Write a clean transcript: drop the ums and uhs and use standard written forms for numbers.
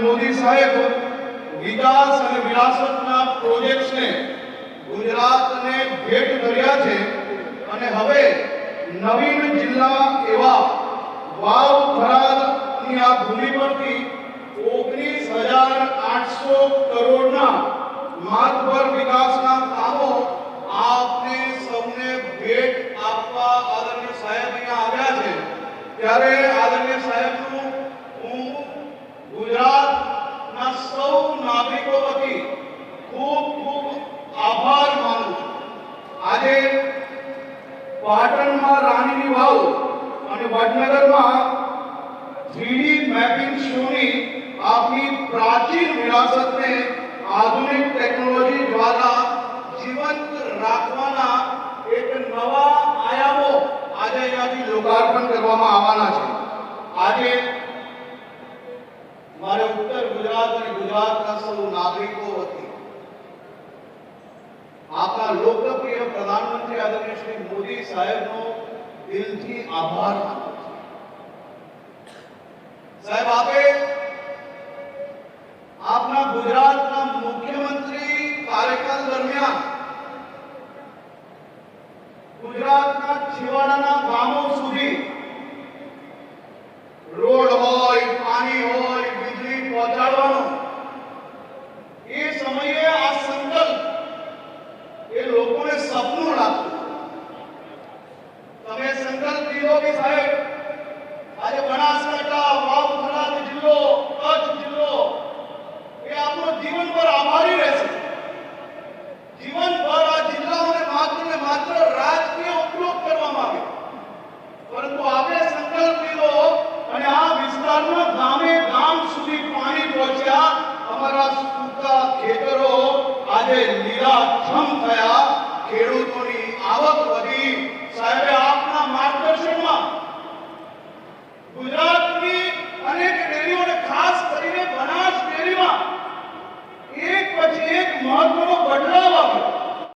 મોદી સાહેબ વિકાસ અને વિરાસતના પ્રોજેક્ટ્સને ગુજરાતને ભેટ ધર્યા છે અને હવે નવીન જિલ્લા એવા વાવ થરાદની આ ભૂમિ પરથી 19,800 કરોડના માતબર વિકાસના કામો આપને સૌને ભેટ આપવા આદરણીય સાહેબ અહીંયા આવ્યા છે। ત્યારે આદરણીય સાહેબનું હું ગુજરાતના સૌ નાગરિકો વતી ખૂબ ખૂબ આભાર માનું છું। આજે પાટણમાં રાણીની વાવ અને વડનગરમાં 3D મેપિંગ શોની આપની પ્રાચીન વિરાસતને આધુનિક ટેકનોલોજી દ્વારા જીવંત રાખવાના એક નવા આયામો આજે અહીંયાથી લોકાર્પણ કરવામાં આવવાના છે। આજે મારે ઉત્તર ગુજરાત અને ગુજરાતના સૌ નાગરિકો વતી આપણા લોકપ્રિય પ્રધાનમંત્રી આદરણીય શ્રી મોદી સાહેબનો દિલથી આભાર માનું છું। સાહેબ, આપે આપના ગુજરાતના મુખ્યમંત્રી કાર્યકાળ દરમિયાન ગુજરાતના છેવાડાના ગામો સુધી રોડ હોય, પાણી હોય, વીજળી પહોંચાડવાનો એ સમયે આ સંકલ્પ એ લોકોને સપનું લાગતું। તમે સંકલ્પ લીધો કે સાહેબ આજે બનાસકાંઠા, વાવ થરાદ જિલ્લો, કચ્છ જિલ્લો એ આપણો જીવનભર આભારી રહેશે। જીવનભર આ જિલ્લાઓને માત્ર રાજકીય ઉપયોગ કરવામાં આવે, પરંતુ આપણે સંકલ્પ લીધો અને આ વિસ્તારના ગામે ગામ સુધી પાણી પહોંચ્યા। અમારા સૂકા ખેતરો આજે લીલાછમ થયા, ખેડૂતોની આવક વધી। સાહેબે આપના માર્ગદર્શનમાં ગુજરાત